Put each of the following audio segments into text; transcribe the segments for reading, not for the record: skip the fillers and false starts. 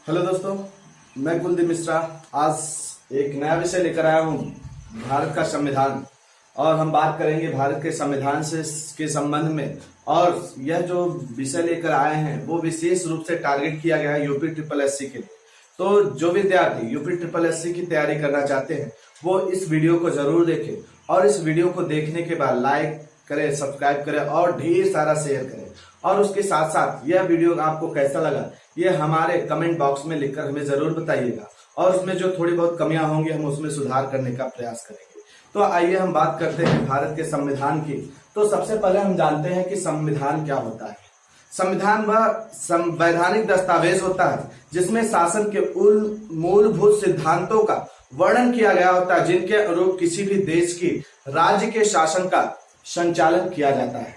Hello दोस्तों, मैं कुलदीप मिश्रा आज एक नया विषय लेकर आया हूँ, भारत का संविधान। और हम बात करेंगे भारत के संविधान से के संबंध में। और यह जो विषय लेकर आए हैं वो विशेष रूप से टारगेट किया गया है यूपी ट्रिपल एससी के लिए। तो जो विद्यार्थी यूपी ट्रिपल एससी की तैयारी करना चाहते हैं वो इस वीडियो को जरूर देखें और इस वीडियो को देखने के बाद लाइक करें, सब्सक्राइब करें और ढेर सारा शेयर करें। और उसके साथ साथ यह वीडियो आपको कैसा लगा ये हमारे कमेंट बॉक्स में लिखकर हमें जरूर बताइएगा। और उसमें जो थोड़ी बहुत कमियां होंगी हम उसमें सुधार करने का प्रयास करेंगे। तो आइए हम बात करते हैं भारत के संविधान की। तो सबसे पहले हम जानते हैं कि संविधान क्या होता है। संविधान वह संवैधानिक दस्तावेज होता है जिसमें शासन के उन मूलभूत सिद्धांतों का वर्णन किया गया होता है जिनके अनुरूप किसी भी देश की राज्य के शासन का संचालन किया जाता है।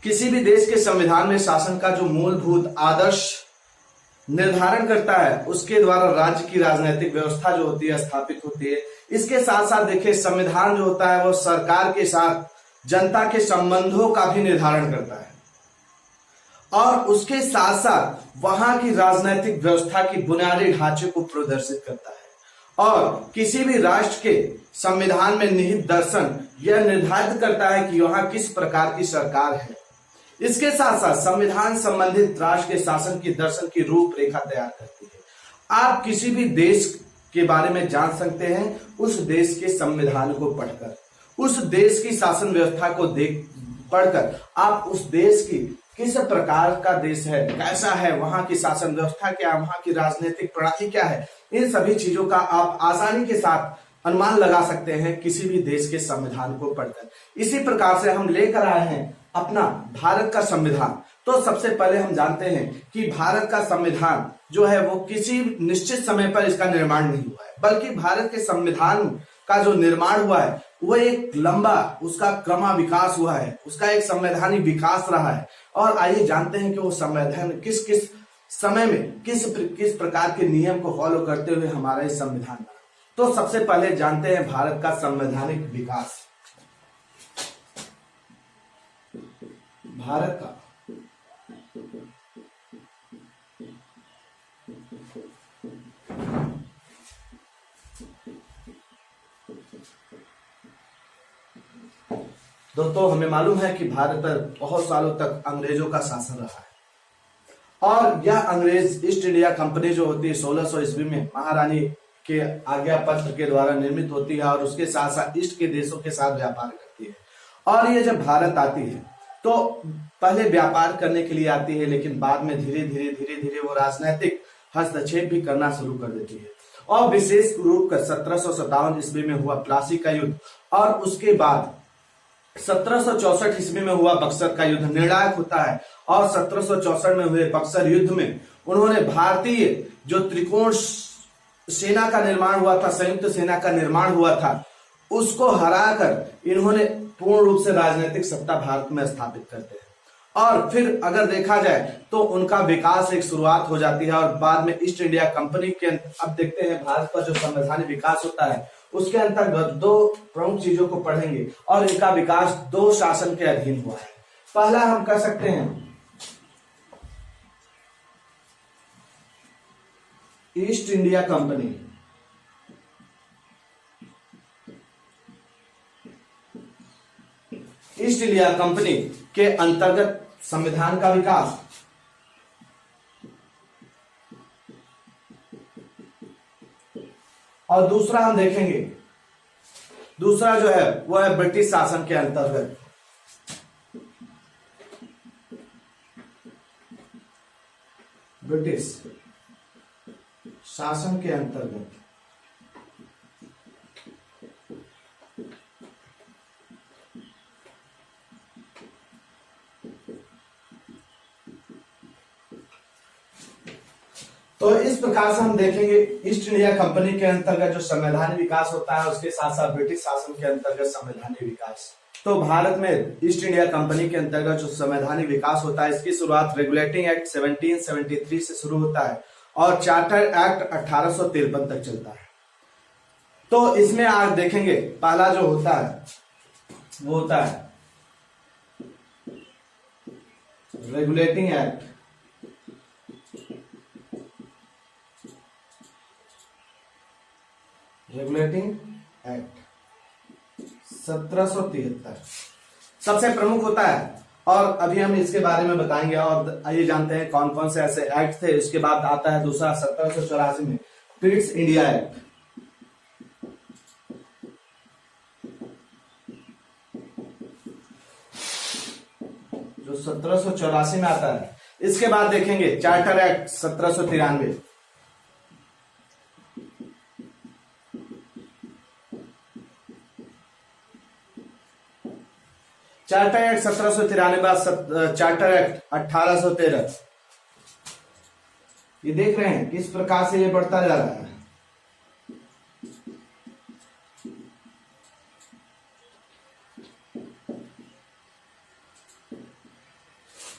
किसी भी देश के संविधान में शासन का जो मूलभूत आदर्श निर्धारण करता है उसके द्वारा राज्य की राजनीतिक व्यवस्था जो होती है स्थापित होती है। इसके साथ साथ देखिए संविधान जो होता है वो सरकार के साथ जनता के संबंधों का भी निर्धारण करता है और उसके साथ साथ वहां की राजनीतिक व्यवस्था की बुनियादी ढांचे को प्रदर्शित करता है। और किसी भी राष्ट्र के संविधान में निहित दर्शन यह निर्धारित करता है कि वहां किस प्रकार की सरकार है। इसके साथ साथ संविधान संबंधित राष्ट्र के शासन की दर्शन की रूपरेखा तैयार करती है। आप किसी भी देश के बारे में जान सकते हैं उस देश के संविधान को पढ़कर, उस देश की शासन व्यवस्था को पढ़कर आप उस देश की किस प्रकार का देश है, कैसा है, वहां की शासन व्यवस्था क्या है, वहां की राजनीतिक प्रणाली क्या है, इन सभी चीजों का आप आसानी के साथ अनुमान लगा सकते हैं किसी भी देश के संविधान को पढ़कर। इसी प्रकार से हम लेकर आए हैं अपना भारत का संविधान। तो सबसे पहले हम जानते हैं कि भारत का संविधान जो है वो किसी निश्चित समय पर इसका निर्माण नहीं हुआ है, बल्कि भारत के संविधान का जो निर्माण हुआ है वो एक लंबा उसका क्रम विकास हुआ है, उसका एक संवैधानिक विकास रहा है। और आइए जानते हैं कि वो संविधान किस किस समय में किस प्रकार के नियम को फॉलो करते हुए हमारा इस संविधान बना। तो सबसे पहले जानते हैं भारत का संवैधानिक विकास। भारत का दोस्तों हमें मालूम है कि भारत पर बहुत सालों तक अंग्रेजों का शासन रहा है और यह अंग्रेज ईस्ट इंडिया कंपनी जो होती है 1600 ईस्वी में महारानी के आज्ञा पत्र के द्वारा निर्मित होती है और उसके साथ साथ ईस्ट के देशों के साथ व्यापार करती है। और ये जब भारत आती है तो पहले व्यापार करने के लिए आती है, लेकिन बाद में धीरे धीरे वो राजनीतिक हस्तक्षेप भी करना शुरू कर देती है। और विशेष रूप कर 1757 ईस्वी में हुआ प्लासी का युद्ध और उसके बाद 1764 ईस्वी में हुआ बक्सर का युद्ध निर्णायक होता है। और 1764 में हुए बक्सर युद्ध में उन्होंने भारतीय जो त्रिकोण सेना का निर्माण हुआ था, संयुक्त सेना का निर्माण हुआ था, उसको हराकर इन्होंने पूर्ण रूप से राजनीतिक सत्ता भारत में स्थापित करते हैं। और फिर अगर देखा जाए तो उनका विकास एक शुरुआत हो जाती है और बाद में ईस्ट इंडिया कंपनी के अब देखते हैं भारत का जो संवैधानिक विकास होता है उसके अंतर्गत दो प्रमुख चीजों को पढ़ेंगे और इनका विकास दो शासन के अधीन हुआ है। पहला हम कह सकते हैं east India company. East India company के अंतर्गत संविधान का विकास। और दूसरा हम देखेंगे, दूसरा जो है वो है ब्रिटिश शासन के अंतर्गत। ब्रिटिश शासन के अंतर्गत तो इस प्रकार से हम देखेंगे ईस्ट इंडिया कंपनी के अंतर्गत जो संवैधानिक विकास होता है उसके साथ साथ ब्रिटिश शासन के अंतर्गत संवैधानिक विकास। तो भारत में ईस्ट इंडिया कंपनी के अंतर्गत जो संवैधानिक विकास होता है इसकी शुरुआत रेगुलेटिंग एक्ट 1773 से शुरू होता है और चार्टर एक्ट 1853 तक चलता है। तो इसमें आज देखेंगे पहला जो होता है वो होता है रेगुलेटिंग एक्ट 1773 सबसे प्रमुख होता है। और अभी हम इसके बारे में बताएंगे। और आइए जानते हैं कौन कौन से ऐसे एक्ट थे। उसके बाद आता है दूसरा 1784 में पिट्स इंडिया एक्ट। जो 1784 में आता है। इसके बाद देखेंगे चार्टर एक्ट 1793। चार्टर एक्ट 1793 बाद चार्टर एक्ट 1813। ये देख रहे हैं किस प्रकार से ये बढ़ता जा रहा है।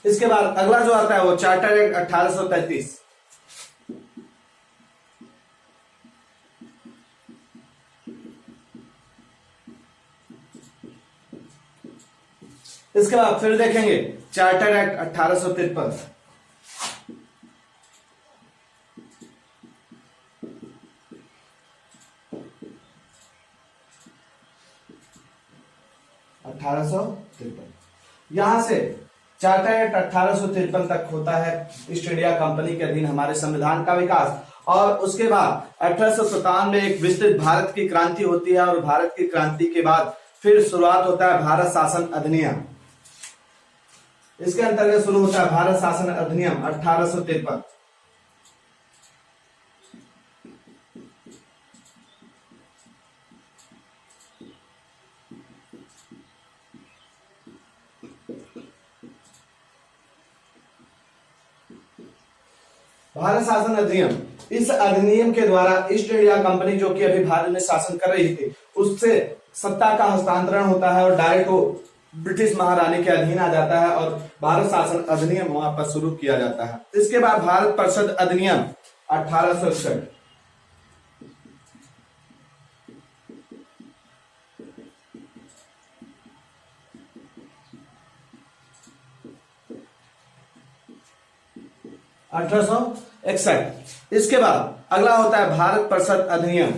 इसके बाद अगला जो आता है वो चार्टर एक्ट 1833। इसके बाद फिर देखेंगे चार्टर एक्ट 1853। यहां से चार्टर एक्ट 1853 तक होता है ईस्ट इंडिया कंपनी के अधीन हमारे संविधान का विकास। और उसके बाद 1857 में एक विस्तृत भारत की क्रांति होती है। और भारत की क्रांति के बाद फिर शुरुआत होता है भारत शासन अधिनियम। इसके अंतर्गत शुरू होता है भारत शासन अधिनियम 1853। भारत शासन अधिनियम, इस अधिनियम के द्वारा ईस्ट इंडिया कंपनी जो कि अभी भारत में शासन कर रही थी उससे सत्ता का हस्तांतरण होता है और डायरेक्ट वो ब्रिटिश महारानी के अधीन आ जाता है और भारत शासन अधिनियम वहां पर शुरू किया जाता है। इसके बाद भारत परिषद अधिनियम 1861। इसके बाद अगला होता है भारत परिषद अधिनियम।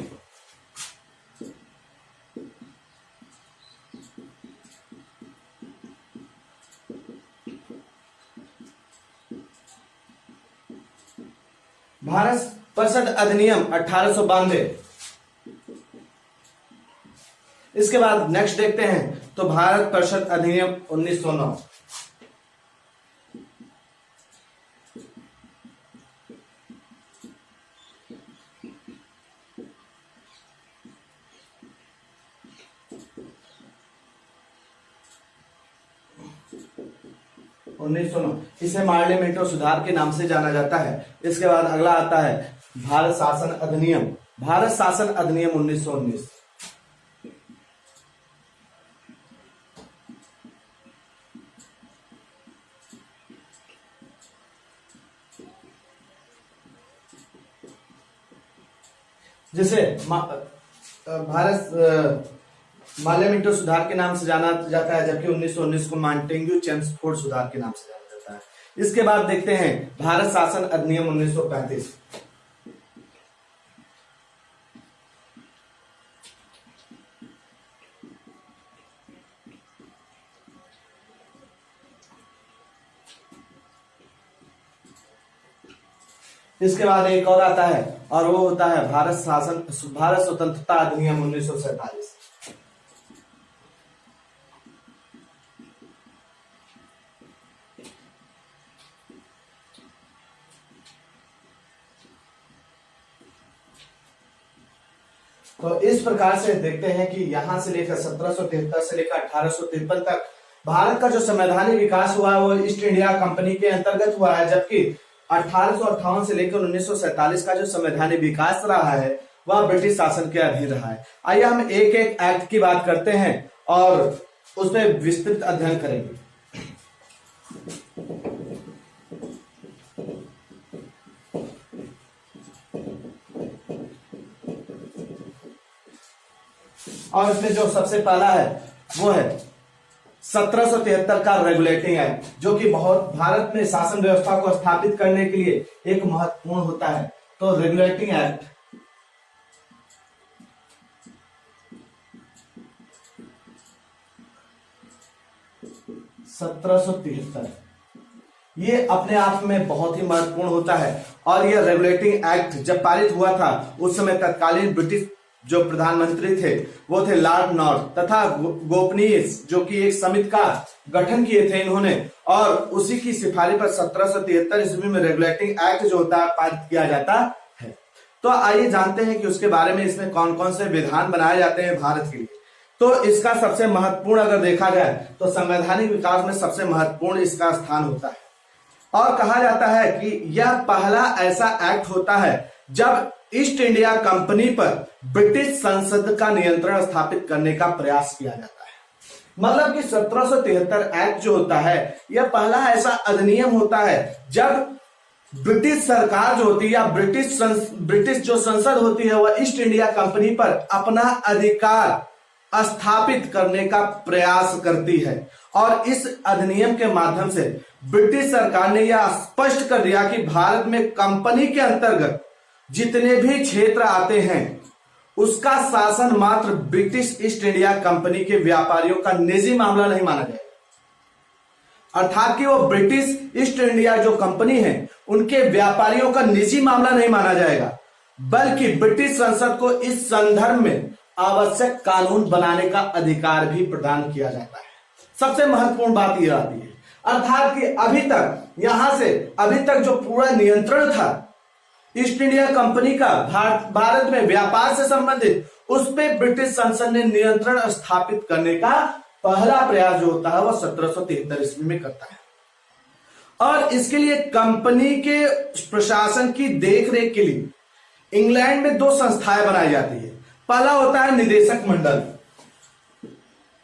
भारत परिषद अधिनियम 1892। इसके बाद नेक्स्ट देखते हैं तो भारत परिषद अधिनियम 1909। इसे पार्लियामेंट सुधार के नाम से जाना जाता है। इसके बाद अगला आता है भारत शासन अधिनियम। भारत शासन अधिनियम 1919। जिसे भारत पार्लियामेंट सुधार के नाम से जाना जाता है, जबकि 1919 को मॉन्टेग्यू चेम्सफोर्ड सुधार के नाम से जाना जाता है। इसके बाद देखते हैं भारत शासन अधिनियम 1935। इसके बाद एक और आता है और वो होता है भारत स्वतंत्रता अधिनियम 1947। तो इस प्रकार से देखते हैं कि यहां से लेकर 1773 से लेकर 1853 तक भारत का जो संवैधानिक विकास हुआ है वो ईस्ट इंडिया कंपनी के अंतर्गत हुआ है, जबकि 1858 से लेकर 1947 का जो संवैधानिक विकास रहा है वह ब्रिटिश शासन के अधीन रहा है। आइए हम एक एक एक्ट की बात करते हैं और उस पर विस्तृत अध्ययन करेंगे। और इसमें जो सबसे पहला है वो है 1773 का रेगुलेटिंग एक्ट, जो कि बहुत भारत में शासन व्यवस्था को स्थापित करने के लिए एक महत्वपूर्ण होता है। तो रेगुलेटिंग एक्ट 1773 ये अपने आप में बहुत ही महत्वपूर्ण होता है। और यह रेगुलेटिंग एक्ट जब पारित हुआ था उस समय तत्कालीन ब्रिटिश जो प्रधानमंत्री थे वो थे लॉर्ड नॉर्थ तथा गोपनीय जो कि एक समिति का गठन किए थे इन्होंने, और उसी की सिफारिश पर 1773 ईस्वी में रेगुलेटिंग एक्ट जो होता है पारित किया जाता है। तो आइए जानते हैं कि उसके बारे में इसमें कौन कौन से विधान बनाए जाते हैं भारत के लिए। तो इसका सबसे महत्वपूर्ण अगर देखा जाए तो संवैधानिक विकास में सबसे महत्वपूर्ण इसका स्थान होता है। और कहा जाता है कि यह पहला ऐसा एक्ट होता है जब ईस्ट इंडिया कंपनी पर ब्रिटिश संसद का नियंत्रण स्थापित करने का प्रयास किया जाता है। मतलब कि 1773 एक्ट जो होता है यह पहला ऐसा अधिनियम होता है जब ब्रिटिश सरकार जो होती है या ब्रिटिश जो संसद होती है वह ईस्ट इंडिया कंपनी पर अपना अधिकार स्थापित करने का प्रयास करती है। और इस अधिनियम के माध्यम से ब्रिटिश सरकार ने यह स्पष्ट कर दिया कि भारत में कंपनी के अंतर्गत जितने भी क्षेत्र आते हैं उसका शासन मात्र ब्रिटिश ईस्ट इंडिया कंपनी के व्यापारियों का निजी मामला नहीं माना जाएगा। अर्थात कि वो ब्रिटिश ईस्ट इंडिया जो कंपनी है उनके व्यापारियों का निजी मामला नहीं माना जाएगा, बल्कि ब्रिटिश संसद को इस संदर्भ में आवश्यक कानून बनाने का अधिकार भी प्रदान किया जाता है। सबसे महत्वपूर्ण बात यह आती है, अर्थात कि अभी तक जो पूरा नियंत्रण था ईस्ट इंडिया कंपनी का भारत में व्यापार से संबंधित, उस पर ब्रिटिश संसद ने नियंत्रण स्थापित करने का पहला प्रयास जो होता है वह 1773 ईस्वी में करता है। और इसके लिए कंपनी के प्रशासन की देखरेख के लिए इंग्लैंड में 2 संस्थाएं बनाई जाती है। पहला होता है निदेशक मंडल,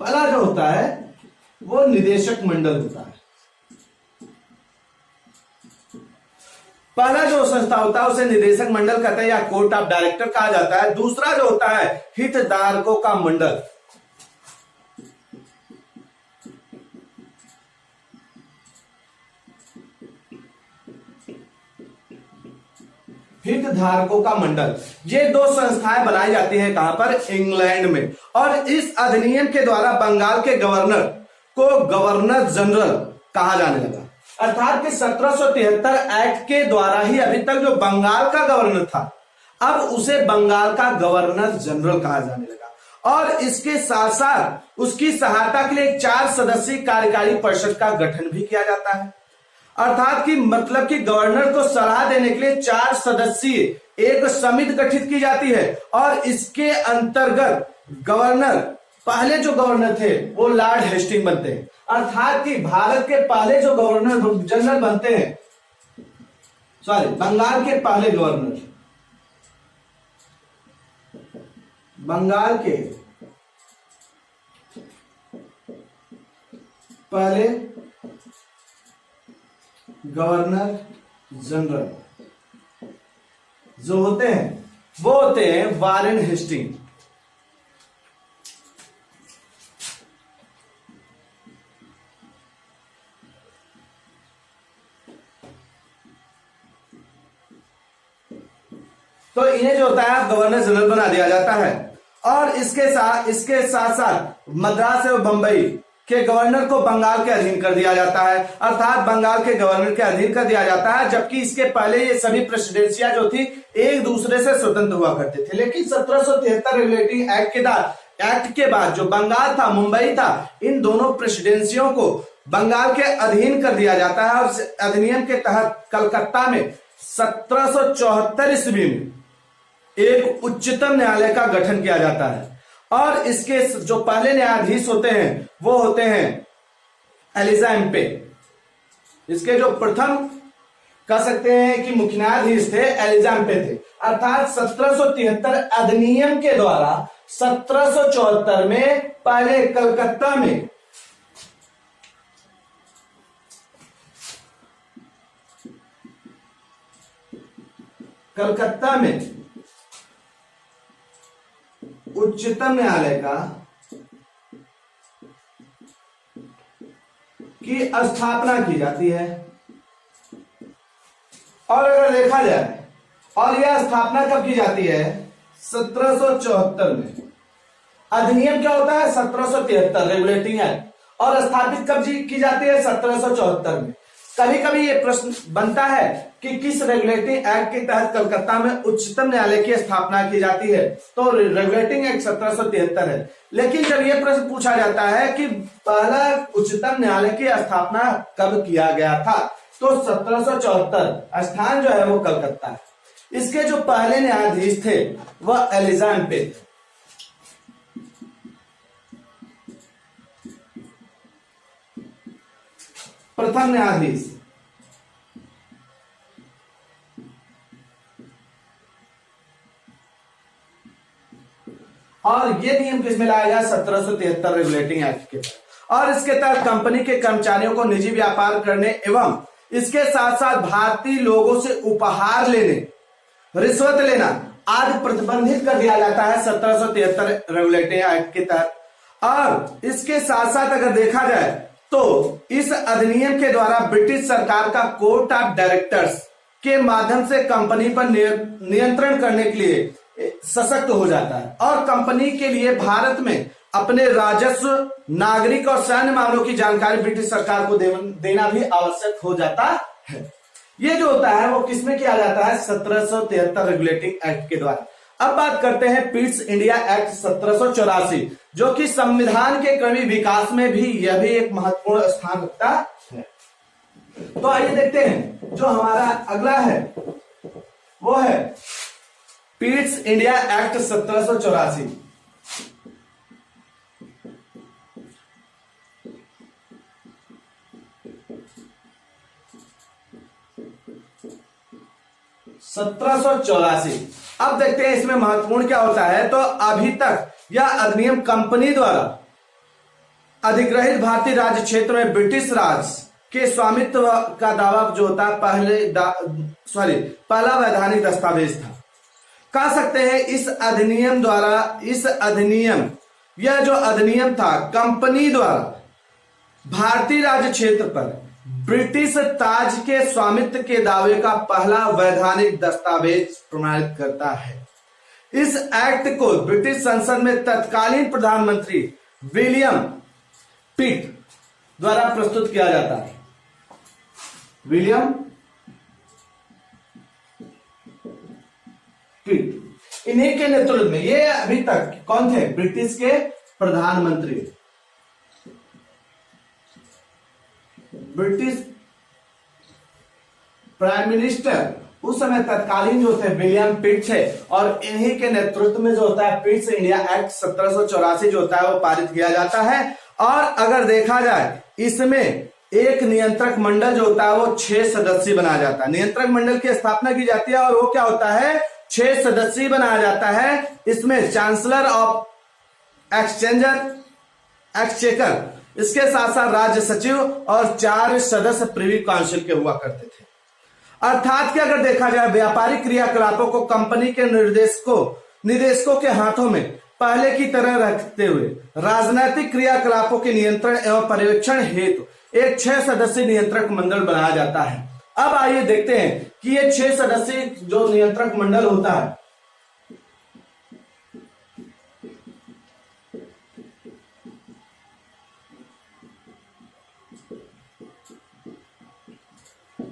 पहला जो होता है वो निदेशक मंडल होता है। पहला जो संस्था होता है उसे निदेशक मंडल कहते हैं या कोर्ट ऑफ डायरेक्टर कहा जाता है। दूसरा जो होता है हितधारकों का मंडल। हितधारकों का मंडल, ये 2 संस्थाएं बनाई जाती हैं कहां पर? इंग्लैंड में। और इस अधिनियम के द्वारा बंगाल के गवर्नर को गवर्नर जनरल कहा जाने लगा। अर्थात कि 1773 एक्ट के द्वारा ही अभी तक जो बंगाल का गवर्नर था अब उसे बंगाल का गवर्नर जनरल कहा जाने लगा। और इसके साथ साथ उसकी सहायता के लिए 4 सदस्यीय कार्यकारी परिषद का गठन भी किया जाता है। अर्थात कि मतलब कि गवर्नर को सलाह देने के लिए 4 सदस्यीय एक समिति गठित की जाती है। और इसके अंतर्गत गवर्नर, पहले जो गवर्नर थे वो लॉर्ड हेस्टिंग बनते हैं। अर्थात कि भारत के पहले जो गवर्नर जनरल बनते हैं, बंगाल के पहले गवर्नर, बंगाल के पहले गवर्नर जनरल जो होते हैं वो होते हैं वारेन हेस्टिंग। तो इन्हें जो होता है गवर्नर जनरल बना दिया जाता है। और इसके साथ साथ मद्रास एवं बंबई के गवर्नर को बंगाल के अधीन कर दिया जाता है। अर्थात बंगाल के गवर्नर के अधीन कर दिया जाता है, जबकि इसके पहले ये सभी प्रेसिडेंसियां जो थी एक दूसरे से स्वतंत्र हुआ करते थे। लेकिन 1773 रेगुलेटिंग एक्ट के बाद जो बंगाल था, मुंबई था, इन दोनों प्रेसिडेंसियों को बंगाल के अधीन कर दिया जाता है। और अधिनियम के तहत कलकत्ता में 1774 ईस्वी में एक उच्चतम न्यायालय का गठन किया जाता है। और इसके जो पहले न्यायाधीश होते हैं वो होते हैं एलिजा एम्पे। इसके जो प्रथम कह सकते हैं कि मुख्य न्यायाधीश थे एलिजा एम्पे थे। अर्थात 1773 अधिनियम के द्वारा 1774 में पहले कलकत्ता में उच्चतम न्यायालय की स्थापना की जाती है। और अगर देखा जाए, और यह स्थापना कब की जाती है? 1774 में। अधिनियम क्या होता है? 1773 रेगुलेटिंग एक्ट। और स्थापित कब की जाती है? 1774 में। कभी कभी ये प्रश्न बनता है कि किस रेगुलेटिंग एक्ट के तहत कलकत्ता में उच्चतम न्यायालय की स्थापना की जाती है? तो रेगुलेटिंग एक्ट 1773 है। लेकिन जब ये प्रश्न पूछा जाता है कि पहला उच्चतम न्यायालय की स्थापना कब किया गया था, तो 1774। स्थान जो है वो कलकत्ता है। इसके जो पहले न्यायाधीश थे वह एलिजा एम्पे थे। प्रथम न्यायाधीश। और ये नियम किसमें लाया गया? 1773 रेगुलेटिंग एक्ट के तहत। और इसके तहत कंपनी के कर्मचारियों को निजी व्यापार करने एवं इसके साथ साथ भारतीय लोगों से उपहार लेने, रिश्वत लेना आदि प्रतिबंधित कर दिया जाता है 1773 रेगुलेटिंग एक्ट के तहत। और इसके साथ साथ अगर देखा जाए तो इस अधिनियम के द्वारा ब्रिटिश सरकार का कोर्ट ऑफ डायरेक्टर्स के माध्यम से कंपनी पर नियंत्रण करने के लिए सशक्त हो जाता है और कंपनी के लिए भारत में अपने राजस्व, नागरिक और सैन्य मामलों की जानकारी ब्रिटिश सरकार को देना भी आवश्यक हो जाता है। ये जो होता है वो किसमें किया जाता है? 1773 रेगुलेटिंग एक्ट के द्वारा। अब बात करते हैं पिट्स इंडिया एक्ट 1784, जो कि संविधान के क्रमिक विकास में भी यह भी एक महत्वपूर्ण स्थान रखता है। तो आइए देखते हैं जो हमारा अगला है वो है पिट्स इंडिया एक्ट 1784। अब देखते हैं इसमें महत्वपूर्ण क्या होता है। तो अभी तक यह अधिनियम कंपनी द्वारा अधिग्रहित भारतीय राज्य क्षेत्र में ब्रिटिश राज के स्वामित्व का दावा जो होता है पहला वैधानिक दस्तावेज था। कह सकते हैं इस अधिनियम द्वारा यह जो अधिनियम था कंपनी द्वारा भारतीय राज्य क्षेत्र पर ब्रिटिश ताज के स्वामित्व के दावे का पहला वैधानिक दस्तावेज प्रमाणित करता है। इस एक्ट को ब्रिटिश संसद में तत्कालीन प्रधानमंत्री विलियम पिट द्वारा प्रस्तुत किया जाता है। विलियम पिट, इन्हीं के नेतृत्व में, ये अभी तक कौन थे? ब्रिटिश के प्रधानमंत्री, ब्रिटिश प्राइम मिनिस्टर उस समय तत्कालीन जो थे विलियम पिट थे और इन्हीं के नेतृत्व में जो होता है पिट्स इंडिया एक्ट 1784 जो होता है वो पारित किया जाता है। और अगर देखा जाए इसमें एक नियंत्रक मंडल जो होता है वो 6 सदस्यीय बनाया जाता है। नियंत्रक मंडल की स्थापना की जाती है और वो क्या होता है? 6 सदस्यीय बनाया जाता है। इसमें चांसलर ऑफ एक्सचेकर, इसके साथ साथ राज्य सचिव और 4 सदस्य प्रिवी काउंसिल के हुआ करते थे। अर्थात कि अगर देखा जाए व्यापारिक क्रियाकलापों को कंपनी के निदेशकों के हाथों में पहले की तरह रखते हुए राजनीतिक क्रियाकलापों के नियंत्रण एवं पर्यवेक्षण हेतु एक 6 सदस्यीय नियंत्रक मंडल बनाया जाता है। अब आइए देखते हैं कि ये 6 सदस्यीय जो नियंत्रक मंडल होता है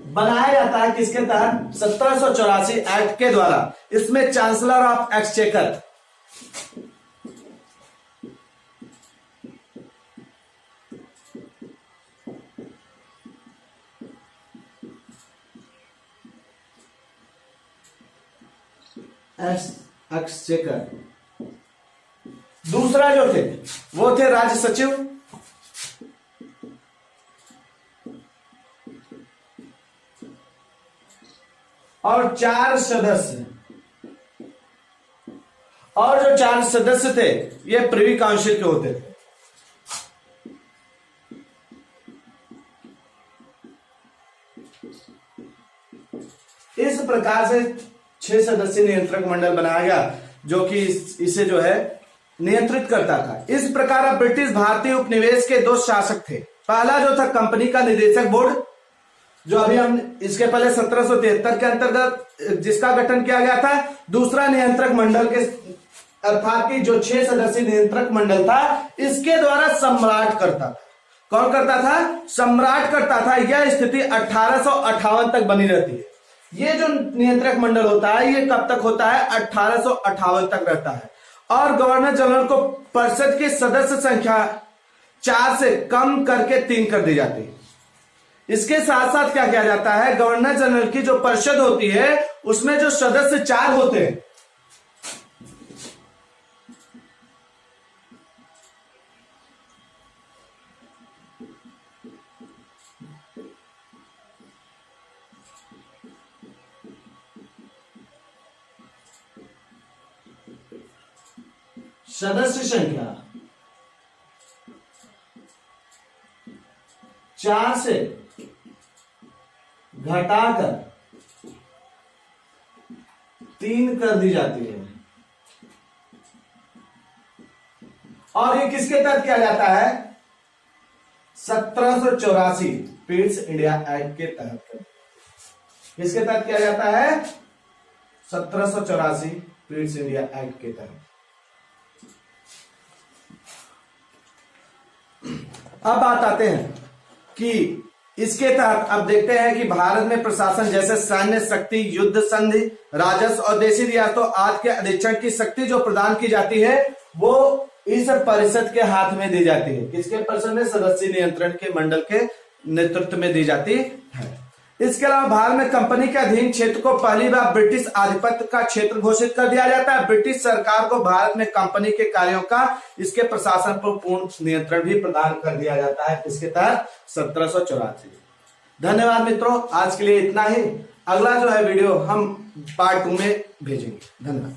बनाया जाता है किसके तहत? 1784 एक्ट के द्वारा। इसमें चांसलर ऑफ एक्सचेकर, एक्सचेकर, दूसरा जो थे वो थे राज्य सचिव, और 4 सदस्य, और जो 4 सदस्य थे ये प्रिवी काउंसिल के होते थे। इस प्रकार से 6 सदस्यीय नियंत्रक मंडल बनाया गया जो कि इसे जो है नियंत्रित करता था। इस प्रकार ब्रिटिश भारतीय उपनिवेश के 2 शासक थे। पहला जो था कंपनी का निदेशक बोर्ड, जो अभी हम इसके पहले 1773 के अंतर्गत जिसका गठन किया गया था। दूसरा नियंत्रक मंडल के अर्थात कि जो 6 सदस्यीय नियंत्रक मंडल था इसके द्वारा सम्राट करता था। कौन करता था? सम्राट करता था। यह स्थिति 1858 तक बनी रहती है। ये जो नियंत्रक मंडल होता है ये कब तक होता है? 1858 तक रहता है। और गवर्नर जनरल को परिषद की सदस्य संख्या 4 से कम करके 3 कर दी जाती है। इसके साथ साथ क्या किया जाता है? गवर्नर जनरल की जो परिषद होती है उसमें जो सदस्य 4 होते हैं, सदस्य संख्या 4 से घटाकर 3 कर दी जाती है। और ये किसके तहत किया जाता है? 1784 पीट्स इंडिया एक्ट के तहत। किसके तहत किया जाता है? 1784 पीट्स इंडिया एक्ट के तहत। अब बात आते हैं कि इसके तहत अब देखते हैं कि भारत में प्रशासन जैसे सैन्य शक्ति, युद्ध संधि, राजस्व और देशी रियासतों आदि के अधीक्षण की शक्ति जो प्रदान की जाती है वो इस परिषद के हाथ में दी जाती है। किसके परिषद में? सदस्य नियंत्रण के मंडल के नेतृत्व में दी जाती है। इसके अलावा भारत में कंपनी के अधीन क्षेत्र को पहली बार ब्रिटिश आधिपत्य का क्षेत्र घोषित कर दिया जाता है। ब्रिटिश सरकार को भारत में कंपनी के कार्यों का, इसके प्रशासन पर पूर्ण नियंत्रण भी प्रदान कर दिया जाता है। इसके तहत 1784। धन्यवाद मित्रों, आज के लिए इतना ही। अगला जो है वीडियो हम पार्ट 2 में भेजेंगे। धन्यवाद।